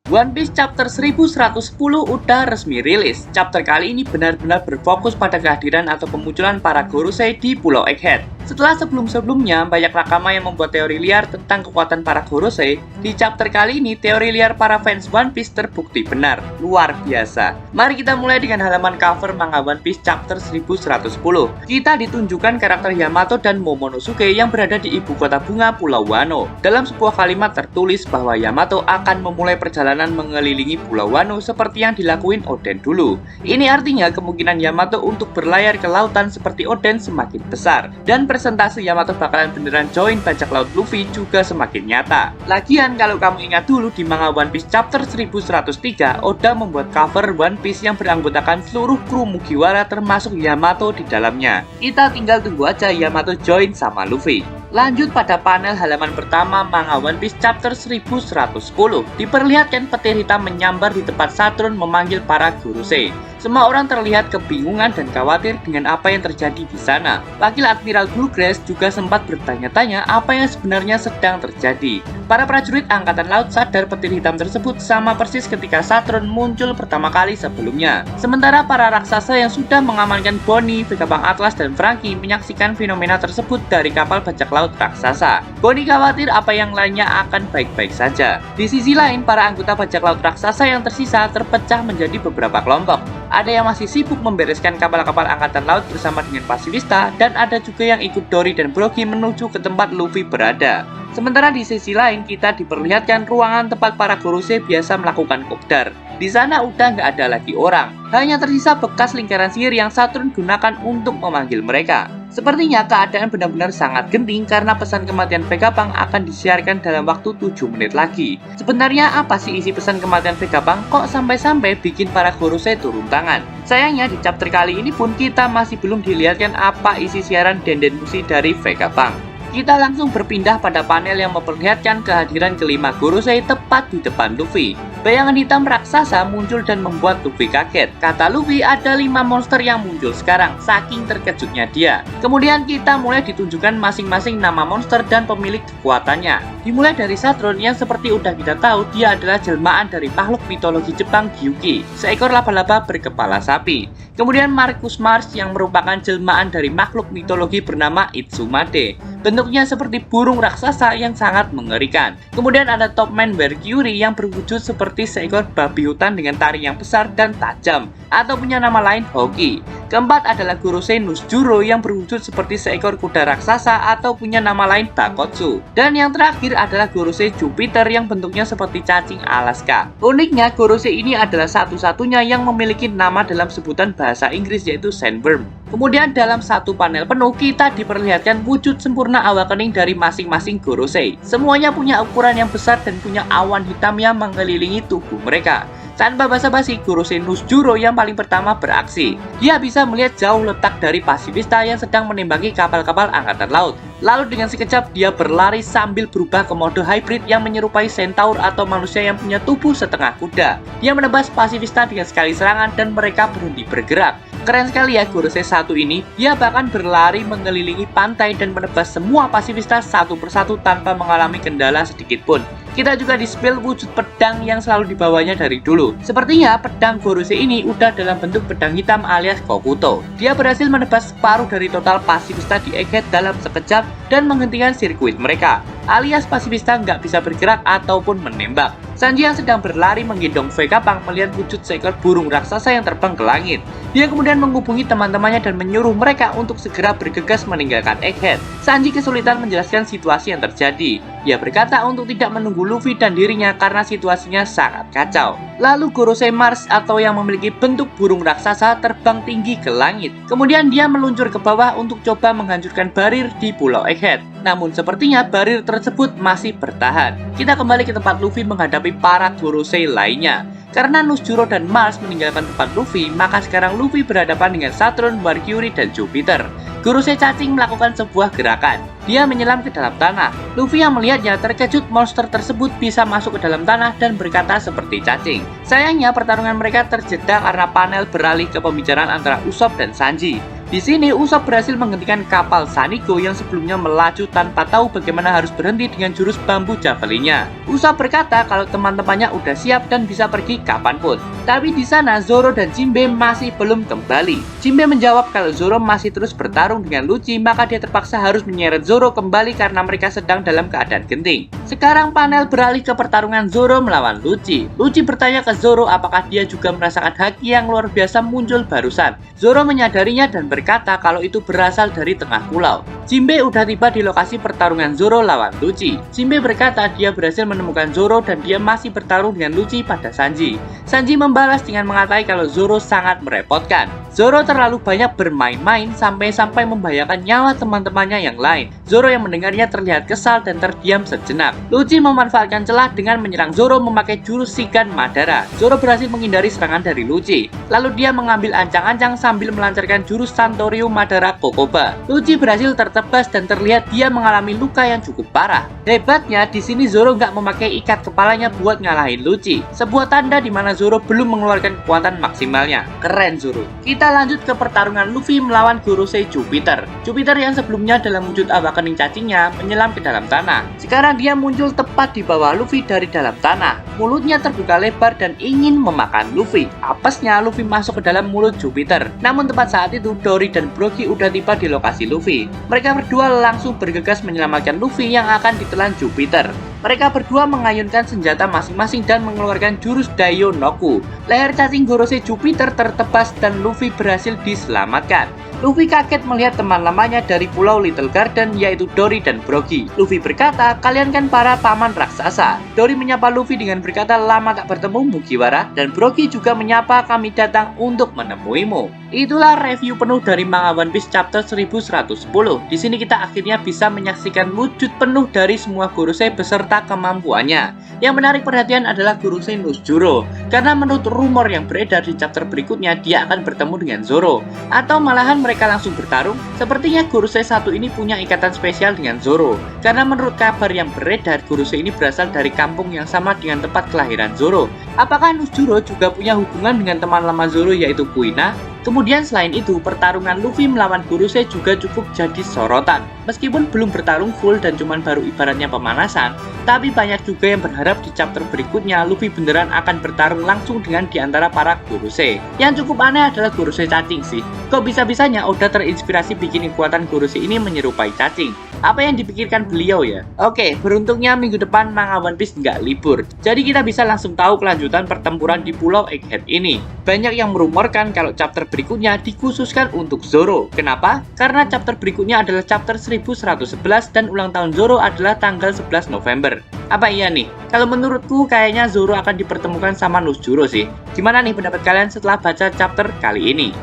One Piece Chapter 1110 udah resmi rilis. Chapter kali ini benar-benar berfokus pada kehadiran atau kemunculan para Gorosei di Pulau Egghead. Setelah sebelum-sebelumnya banyak nakama yang membuat teori liar tentang kekuatan para Gorosei, di chapter kali ini teori liar para fans One Piece terbukti benar. Luar biasa. Mari kita mulai dengan halaman cover manga One Piece Chapter 1110. Kita ditunjukkan karakter Yamato dan Momonosuke yang berada di ibu kota bunga Pulau Wano. Dalam sebuah kalimat tertulis bahwa Yamato akan memulai perjalanan mengelilingi Pulau Wano seperti yang dilakuin Oden dulu. Ini artinya kemungkinan Yamato untuk berlayar ke lautan seperti Oden semakin besar. Dan presentasi Yamato bakalan beneran join bajak laut Luffy juga semakin nyata. Lagian kalau kamu ingat dulu di manga One Piece Chapter 1103, Oda membuat cover One Piece yang beranggotakan seluruh kru Mugiwara termasuk Yamato di dalamnya. Kita tinggal tunggu aja Yamato join sama Luffy. Lanjut pada panel halaman pertama manga One Piece Chapter 1110. Diperlihatkan petir hitam menyambar di tempat Saturn memanggil para Gorosei. Semua orang terlihat kebingungan dan khawatir dengan apa yang terjadi di sana. Wakil Admiral Bluegrass juga sempat bertanya-tanya apa yang sebenarnya sedang terjadi. Para prajurit Angkatan Laut sadar petir hitam tersebut sama persis ketika Saturn muncul pertama kali sebelumnya. Sementara para raksasa yang sudah mengamankan Bonnie, Vegapunk Atlas, dan Franky menyaksikan fenomena tersebut dari kapal bajak laut raksasa. Bonnie khawatir apa yang lainnya akan baik-baik saja. Di sisi lain, para anggota bajak laut raksasa yang tersisa terpecah menjadi beberapa kelompok. Ada yang masih sibuk membereskan kapal-kapal angkatan laut bersama dengan pasifista, dan ada juga yang ikut Dory dan Brogy menuju ke tempat Luffy berada. Sementara di sisi lain, kita diperlihatkan ruangan tempat para Gorosei biasa melakukan kopdar. Di sana udah nggak ada lagi orang, hanya tersisa bekas lingkaran sihir yang Saturn gunakan untuk memanggil mereka. Sepertinya keadaan benar-benar sangat genting karena pesan kematian Vegapunk akan disiarkan dalam waktu 7 menit lagi. Sebenarnya apa sih isi pesan kematian Vegapunk kok sampai-sampai bikin para Gorosei turun tangan? Sayangnya di chapter kali ini pun kita masih belum dilihatkan apa isi siaran Denden Mushi dari Vegapunk. Kita langsung berpindah pada panel yang memperlihatkan kehadiran kelima Gorosei tepat di depan Luffy. Bayangan hitam raksasa muncul dan membuat Luffy kaget. Kata Luffy, ada 5 monster yang muncul sekarang, saking terkejutnya dia. Kemudian kita mulai ditunjukkan masing-masing nama monster dan pemilik kekuatannya. Dimulai dari Saturn yang seperti udah kita tahu dia adalah jelmaan dari makhluk mitologi Jepang Gyuki, seekor laba-laba berkepala sapi. Kemudian Marcus Mars yang merupakan jelmaan dari makhluk mitologi bernama Itsumade. Bentuknya seperti burung raksasa yang sangat mengerikan. Kemudian ada Topman Mercury yang berwujud seperti seekor babi hutan dengan taring yang besar dan tajam, atau punya nama lain Hoki. Keempat adalah Gorosei Nusjuro yang berwujud seperti seekor kuda raksasa atau punya nama lain Bakotsu. Dan yang terakhir adalah Gorosei Jupiter yang bentuknya seperti cacing Alaska. Uniknya, Gorosei ini adalah satu-satunya yang memiliki nama dalam sebutan bahasa Inggris yaitu Sandworm. Kemudian dalam satu panel penuh kita diperlihatkan wujud sempurna awakening dari masing-masing Gorosei. Semuanya punya ukuran yang besar dan punya awan hitam yang mengelilingi tubuh mereka. Tanpa basa-basi, Gorosei Nusjuro yang paling pertama beraksi. Dia bisa melihat jauh letak dari pasifista yang sedang menembaki kapal-kapal angkatan laut. Lalu dengan sekejap dia berlari sambil berubah ke mode hybrid yang menyerupai centaur atau manusia yang punya tubuh setengah kuda. Dia menebas pasifista dengan sekali serangan dan mereka berhenti bergerak. Keren sekali ya Gorosei satu ini. Dia bahkan berlari mengelilingi pantai dan menebas semua pasifista satu persatu tanpa mengalami kendala sedikit pun. Kita juga di-spill wujud pedang yang selalu dibawanya dari dulu. Sepertinya pedang Gorosei ini udah dalam bentuk pedang hitam alias Kokuto. Dia berhasil menebas separuh dari total pasifista di Egghead dalam sekejap dan menghentikan sirkuit mereka, alias pasifista nggak bisa bergerak ataupun menembak. Sanji yang sedang berlari menggendong Vegapunk melihat wujud seekor burung raksasa yang terbang ke langit. Dia kemudian menghubungi teman-temannya dan menyuruh mereka untuk segera bergegas meninggalkan Egghead. Sanji kesulitan menjelaskan situasi yang terjadi. Dia berkata untuk tidak menunggu Luffy dan dirinya karena situasinya sangat kacau. Lalu Gorosei Mars atau yang memiliki bentuk burung raksasa terbang tinggi ke langit. Kemudian dia meluncur ke bawah untuk coba menghancurkan barir di Pulau Egghead. Namun sepertinya barir tersebut masih bertahan. Kita kembali ke tempat Luffy menghadapi para Gorosei lainnya. Karena Nusjuro dan Mars meninggalkan tempat Luffy, maka sekarang Luffy berhadapan dengan Saturn, Mercury, dan Jupiter. Gorosei cacing melakukan sebuah gerakan. Dia menyelam ke dalam tanah. Luffy yang melihatnya terkejut monster tersebut bisa masuk ke dalam tanah dan berkata seperti cacing. Sayangnya pertarungan mereka terjeda karena panel beralih ke pembicaraan antara Usopp dan Sanji. Di sini Usopp berhasil menghentikan kapal Sanigo yang sebelumnya melaju tanpa tahu bagaimana harus berhenti dengan jurus bambu javelinnya. Usopp berkata kalau teman-temannya udah siap dan bisa pergi kapanpun. Tapi di sana Zoro dan Jinbe masih belum kembali. Jinbe menjawab kalau Zoro masih terus bertarung dengan Lucci, maka dia terpaksa harus menyeret Zoro kembali karena mereka sedang dalam keadaan genting. Sekarang panel beralih ke pertarungan Zoro melawan Lucci. Lucci bertanya ke Zoro apakah dia juga merasakan haki yang luar biasa muncul barusan. Zoro menyadarinya dan berkata kalau itu berasal dari tengah pulau. Jinbe udah tiba di lokasi pertarungan Zoro lawan Lucci. Jinbe berkata dia berhasil menemukan Zoro dan dia masih bertarung dengan Lucci pada Sanji. Sanji membalas dengan mengatakan kalau Zoro sangat merepotkan. Zoro terlalu banyak bermain-main sampai-sampai membahayakan nyawa teman-temannya yang lain. Zoro yang mendengarnya terlihat kesal dan terdiam sejenak. Lucci memanfaatkan celah dengan menyerang Zoro memakai jurus Shigan Madara. Zoro berhasil menghindari serangan dari Lucci. Lalu dia mengambil ancang-ancang sambil melancarkan jurus Santorio Madara Kokoba. Lucci berhasil tertebas dan terlihat dia mengalami luka yang cukup parah. Hebatnya di sini Zoro nggak memakai ikat kepalanya buat ngalahin Lucci. Sebuah tanda di mana Zoro belum mengeluarkan kekuatan maksimalnya. Keren Zoro. Kita lanjut ke pertarungan Luffy melawan Gorosei Jupiter. Jupiter yang sebelumnya dalam wujud awakening cacingnya menyelam ke dalam tanah. Sekarang dia muncul tepat di bawah Luffy dari dalam tanah. Mulutnya terbuka lebar dan ingin memakan Luffy. Apesnya Luffy masuk ke dalam mulut Jupiter. Namun tepat saat itu Dory dan Brogy udah tiba di lokasi Luffy. Mereka berdua langsung bergegas menyelamatkan Luffy yang akan ditelan Jupiter. Mereka berdua mengayunkan senjata masing-masing dan mengeluarkan jurus Daionoku. Leher cacing Gorosei Jupiter tertebas dan Luffy berhasil diselamatkan. Luffy kaget melihat teman lamanya dari pulau Little Garden yaitu Dory dan Brogy. Luffy berkata, kalian kan para paman raksasa. Dory menyapa Luffy dengan berkata, lama tak bertemu Mugiwara. Dan Brogy juga menyapa, kami datang untuk menemuimu. Itulah review penuh dari manga One Piece chapter 1110. Di sini kita akhirnya bisa menyaksikan wujud penuh dari semua Gorosei beserta kemampuannya. Yang menarik perhatian adalah Gorosei Nuzjuro, karena menurut rumor yang beredar di chapter berikutnya dia akan bertemu dengan Zoro, atau malahan mereka langsung bertarung. Sepertinya Gorosei satu ini punya ikatan spesial dengan Zoro, karena menurut kabar yang beredar Gorosei ini berasal dari kampung yang sama dengan tempat kelahiran Zoro. Apakah Nuzjuro juga punya hubungan dengan teman lama Zoro yaitu Kuina? Kemudian selain itu, pertarungan Luffy melawan Gorosei juga cukup jadi sorotan. Meskipun belum bertarung full dan cuman baru ibaratnya pemanasan, tapi banyak juga yang berharap di chapter berikutnya Luffy beneran akan bertarung langsung dengan diantara para Gorosei. Yang cukup aneh adalah Gorosei cacing sih. Kok bisa-bisanya Oda terinspirasi bikin kekuatan Gorosei ini menyerupai cacing? Apa yang dipikirkan beliau ya? Oke, beruntungnya minggu depan manga One Piece nggak libur. Jadi kita bisa langsung tahu kelanjutan pertempuran di Pulau Egghead ini. Banyak yang merumorkan kalau chapter berikutnya dikhususkan untuk Zoro. Kenapa? Karena chapter berikutnya adalah chapter 1111 dan ulang tahun Zoro adalah tanggal 11 November. Apa iya nih? Kalau menurutku kayaknya Zoro akan dipertemukan sama Nuzjuro sih. Gimana nih pendapat kalian setelah baca chapter kali ini?